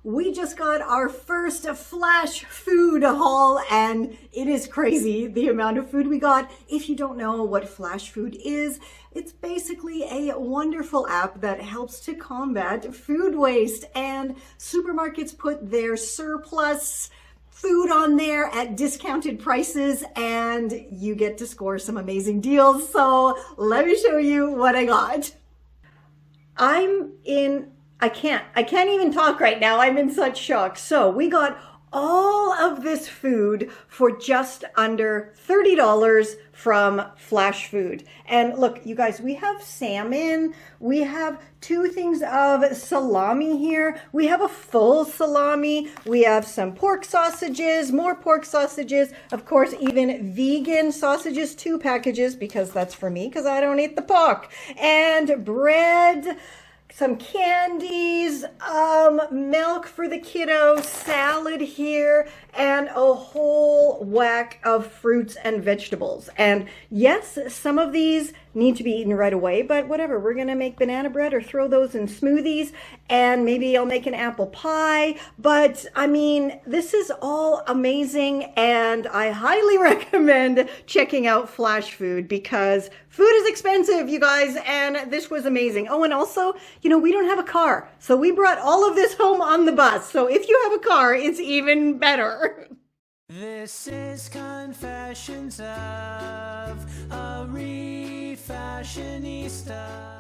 we just got our first flash food haul, and it is crazy the amount of food we got. If you don't know what flash food is, it's basically a wonderful app that helps to combat food waste, and supermarkets put their surplus food on there at discounted prices, and you get to score some amazing deals. So let me show you what I got. I can't even talk right now. I'm in such shock. So we got all of this food for just under $30 from Flash Food. And look, you guys, we have salmon, we have 2 things of salami here, we have a full salami, we have some pork sausages, more pork sausages, of course, even vegan sausages, 2 packages, because that's for me, because I don't eat the pork, and bread, some candies, milk for the kiddo, salad here, and a whole whack of fruits and vegetables. And yes, some of these need to be eaten right away, but whatever, we're gonna make banana bread or throw those in smoothies, and maybe I'll make an apple pie. But I mean, this is all amazing, and I highly recommend checking out Flash Food because food is expensive, you guys, and this was amazing. Oh, and also, you know, we don't have a car, so we brought all of this home on the bus. So if you have a car, it's even better. This is Confessions of a Refashionista.